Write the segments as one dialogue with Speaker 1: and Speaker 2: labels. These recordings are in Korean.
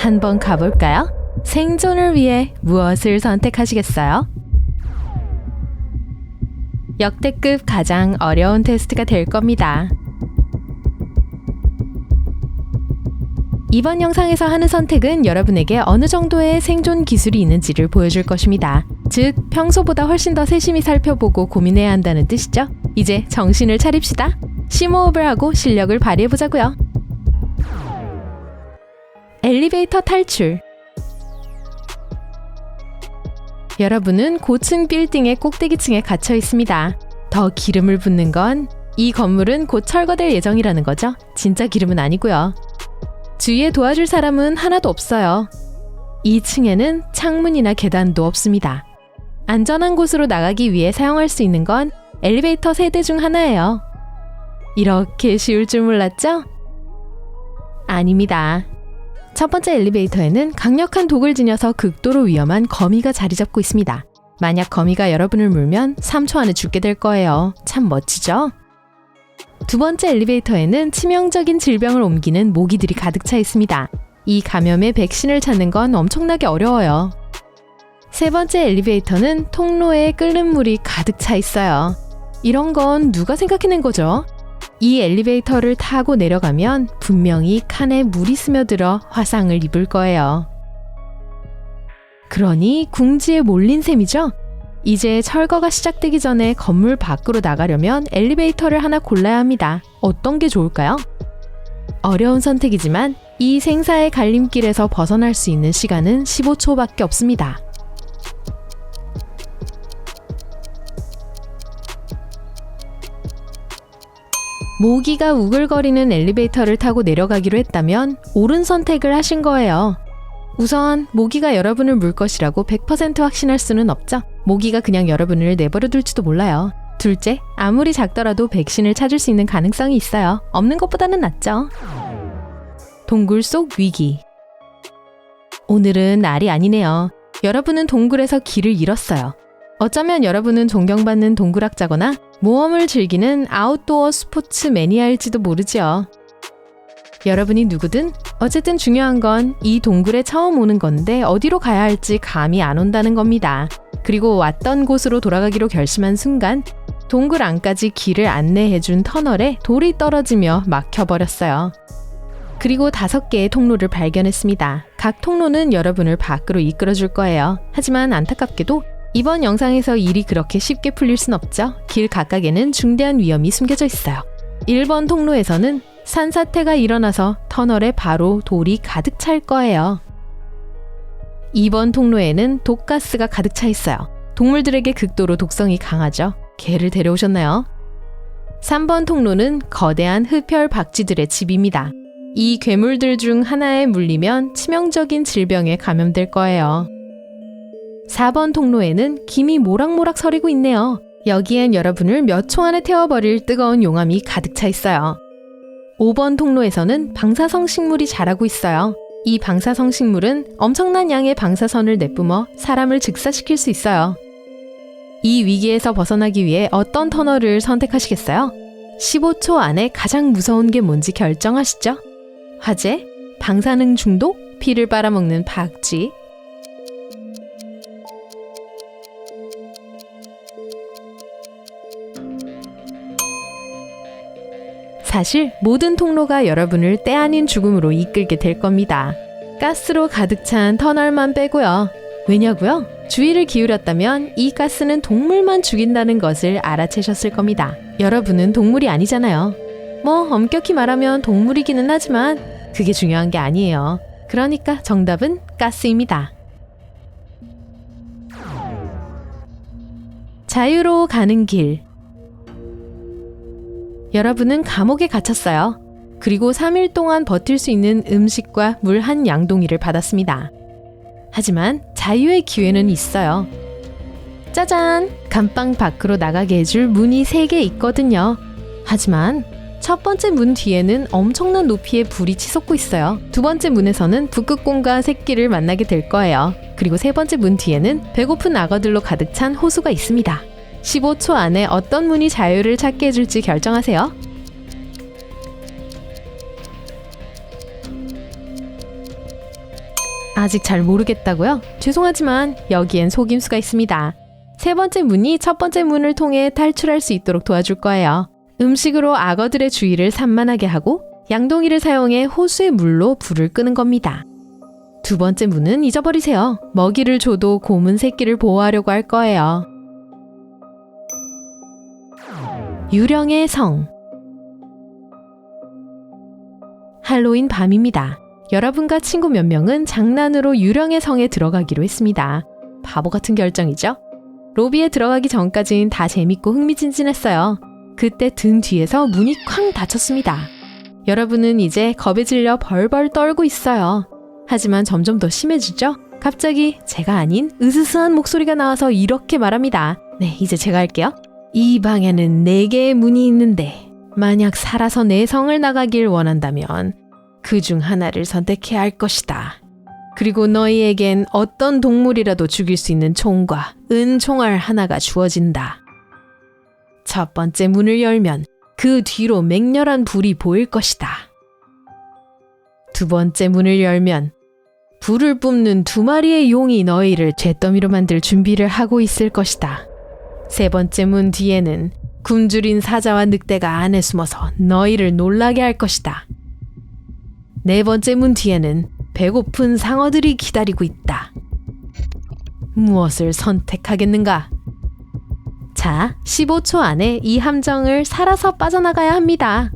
Speaker 1: 한번 가볼까요? 생존을 위해 무엇을 선택하시겠어요? 역대급 가장 어려운 테스트가 될 겁니다. 이번 영상에서 하는 선택은 여러분에게 어느 정도의 생존 기술이 있는지를 보여줄 것입니다. 즉, 평소보다 훨씬 더 세심히 살펴보고 고민해야 한다는 뜻이죠. 이제 정신을 차립시다. 심호흡을 하고 실력을 발휘해보자고요. 엘리베이터 탈출. 여러분은 고층 빌딩의 꼭대기층에 갇혀 있습니다. 더 기름을 붓는 건 이 건물은 곧 철거될 예정이라는 거죠. 진짜 기름은 아니고요. 주위에 도와줄 사람은 하나도 없어요. 2층에는 창문이나 계단도 없습니다. 안전한 곳으로 나가기 위해 사용할 수 있는 건 엘리베이터 세대 중 하나예요. 이렇게 쉬울 줄 몰랐죠? 아닙니다. 첫 번째 엘리베이터에는 강력한 독을 지녀서 극도로 위험한 거미가 자리 잡고 있습니다. 만약 거미가 여러분을 물면 3초 안에 죽게 될 거예요. 참 멋지죠? 두 번째 엘리베이터에는 치명적인 질병을 옮기는 모기들이 가득 차 있습니다. 이 감염의 백신을 찾는 건 엄청나게 어려워요. 세 번째 엘리베이터는 통로에 끓는 물이 가득 차 있어요. 이런 건 누가 생각해낸 거죠? 이 엘리베이터를 타고 내려가면 분명히 칸에 물이 스며들어 화상을 입을 거예요. 그러니 궁지에 몰린 셈이죠? 이제 철거가 시작되기 전에 건물 밖으로 나가려면 엘리베이터를 하나 골라야 합니다. 어떤 게 좋을까요? 어려운 선택이지만 이 생사의 갈림길에서 벗어날 수 있는 시간은 15초밖에 없습니다. 모기가 우글거리는 엘리베이터를 타고 내려가기로 했다면 옳은 선택을 하신 거예요. 우선 모기가 여러분을 물 것이라고 100% 확신할 수는 없죠. 모기가 그냥 여러분을 내버려 둘지도 몰라요. 둘째, 아무리 작더라도 백신을 찾을 수 있는 가능성이 있어요. 없는 것보다는 낫죠. 동굴 속 위기. 오늘은 날이 아니네요. 여러분은 동굴에서 길을 잃었어요. 어쩌면 여러분은 존경받는 동굴학자거나 모험을 즐기는 아웃도어 스포츠 매니아일지도 모르죠. 여러분이 누구든 어쨌든 중요한 건 이 동굴에 처음 오는 건데 어디로 가야 할지 감이 안 온다는 겁니다. 그리고 왔던 곳으로 돌아가기로 결심한 순간 동굴 안까지 길을 안내해준 터널에 돌이 떨어지며 막혀버렸어요. 그리고 5개의 통로를 발견했습니다. 각 통로는 여러분을 밖으로 이끌어줄 거예요. 하지만 안타깝게도 이번 영상에서 일이 그렇게 쉽게 풀릴 순 없죠. 길 각각에는 중대한 위험이 숨겨져 있어요. 1번 통로에서는 산사태가 일어나서 터널에 바로 돌이 가득 찰 거예요. 2번 통로에는 독가스가 가득 차 있어요. 동물들에게 극도로 독성이 강하죠. 개를 데려오셨나요? 3번 통로는 거대한 흡혈 박쥐들의 집입니다. 이 괴물들 중 하나에 물리면 치명적인 질병에 감염될 거예요. 4번 통로에는 김이 모락모락 서리고 있네요. 여기엔 여러분을 몇 초 안에 태워버릴 뜨거운 용암이 가득 차 있어요. 5번 통로에서는 방사성 식물이 자라고 있어요. 이 방사성 식물은 엄청난 양의 방사선을 내뿜어 사람을 즉사시킬 수 있어요. 이 위기에서 벗어나기 위해 어떤 터널을 선택하시겠어요? 15초 안에 가장 무서운 게 뭔지 결정하시죠? 화재, 방사능 중독, 피를 빨아먹는 박쥐. 사실 모든 통로가 여러분을 때 아닌 죽음으로 이끌게 될 겁니다. 가스로 가득 찬 터널만 빼고요. 왜냐고요? 주의를 기울였다면 이 가스는 동물만 죽인다는 것을 알아채셨을 겁니다. 여러분은 동물이 아니잖아요. 엄격히 말하면 동물이기는 하지만 그게 중요한 게 아니에요. 그러니까 정답은 가스입니다. 자유로 가는 길. 여러분은 감옥에 갇혔어요. 그리고 3일 동안 버틸 수 있는 음식과 물 한 양동이를 받았습니다. 하지만 자유의 기회는 있어요. 짜잔! 감방 밖으로 나가게 해줄 문이 3개 있거든요. 하지만 첫 번째 문 뒤에는 엄청난 높이의 불이 치솟고 있어요. 두 번째 문에서는 북극곰과 새끼를 만나게 될 거예요. 그리고 세 번째 문 뒤에는 배고픈 악어들로 가득 찬 호수가 있습니다. 15초 안에 어떤 문이 자유를 찾게 해줄지 결정하세요. 아직 잘 모르겠다고요? 죄송하지만 여기엔 속임수가 있습니다. 세 번째 문이 첫 번째 문을 통해 탈출할 수 있도록 도와줄 거예요. 음식으로 악어들의 주의를 산만하게 하고 양동이를 사용해 호수의 물로 불을 끄는 겁니다. 두 번째 문은 잊어버리세요. 먹이를 줘도 곰은 새끼를 보호하려고 할 거예요. 유령의 성. 할로윈 밤입니다. 여러분과 친구 몇 명은 장난으로 유령의 성에 들어가기로 했습니다. 바보 같은 결정이죠? 로비에 들어가기 전까진 다 재밌고 흥미진진했어요. 그때 등 뒤에서 문이 쾅 닫혔습니다. 여러분은 이제 겁에 질려 벌벌 떨고 있어요. 하지만 점점 더 심해지죠? 갑자기 제가 아닌 으스스한 목소리가 나와서 이렇게 말합니다. 네, 이제 제가 할게요. 이 방에는 4개의 문이 있는데 만약 살아서 내 성을 나가길 원한다면 그 중 하나를 선택해야 할 것이다. 그리고 너희에겐 어떤 동물이라도 죽일 수 있는 총과 은총알 하나가 주어진다. 첫 번째 문을 열면 그 뒤로 맹렬한 불이 보일 것이다. 두 번째 문을 열면 불을 뿜는 2마리의 용이 너희를 잿더미로 만들 준비를 하고 있을 것이다. 세 번째 문 뒤에는 굶주린 사자와 늑대가 안에 숨어서 너희를 놀라게 할 것이다. 네 번째 문 뒤에는 배고픈 상어들이 기다리고 있다. 무엇을 선택하겠는가? 자, 15초 안에 이 함정을 살아서 빠져나가야 합니다.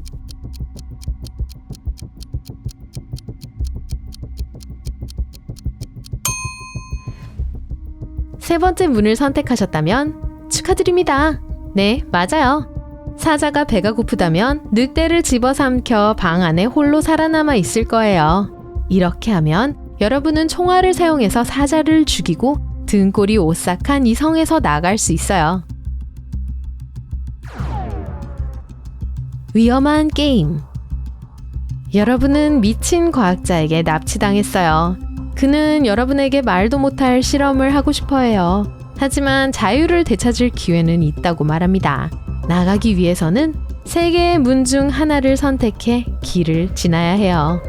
Speaker 1: 세 번째 문을 선택하셨다면 축하드립니다. 네, 맞아요. 사자가 배가 고프다면 늑대를 집어삼켜 방 안에 홀로 살아남아 있을 거예요. 이렇게 하면 여러분은 총알을 사용해서 사자를 죽이고 등골이 오싹한 이 성에서 나갈 수 있어요. 위험한 게임. 여러분은 미친 과학자에게 납치당했어요. 그는 여러분에게 말도 못할 실험을 하고 싶어 해요. 하지만 자유를 되찾을 기회는 있다고 말합니다. 나가기 위해서는 3개의 문 중 하나를 선택해 길을 지나야 해요.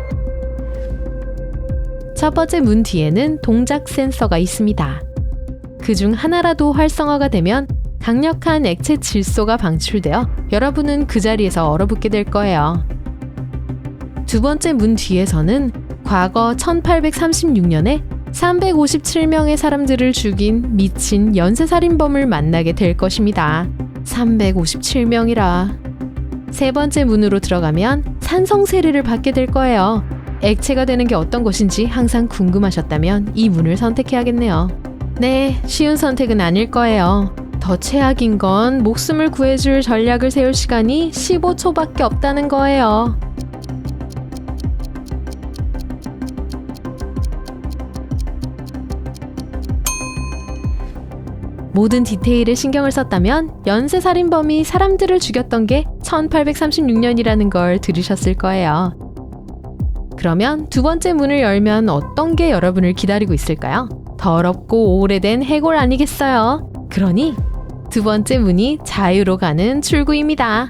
Speaker 1: 첫 번째 문 뒤에는 동작 센서가 있습니다. 그 중 하나라도 활성화가 되면 강력한 액체 질소가 방출되어 여러분은 그 자리에서 얼어붙게 될 거예요. 두 번째 문 뒤에서는 과거 1836년에 357명의 사람들을 죽인 미친 연쇄살인범을 만나게 될 것입니다. 357명이라. 세 번째 문으로 들어가면 산성 세례를 받게 될 거예요. 액체가 되는 게 어떤 것인지 항상 궁금하셨다면 이 문을 선택해야겠네요. 네, 쉬운 선택은 아닐 거예요. 더 최악인 건 목숨을 구해줄 전략을 세울 시간이 15초밖에 없다는 거예요. 모든 디테일에 신경을 썼다면 연쇄살인범이 사람들을 죽였던 게 1836년이라는 걸 들으셨을 거예요. 그러면 두 번째 문을 열면 어떤 게 여러분을 기다리고 있을까요? 더럽고 오래된 해골 아니겠어요? 그러니 두 번째 문이 자유로 가는 출구입니다.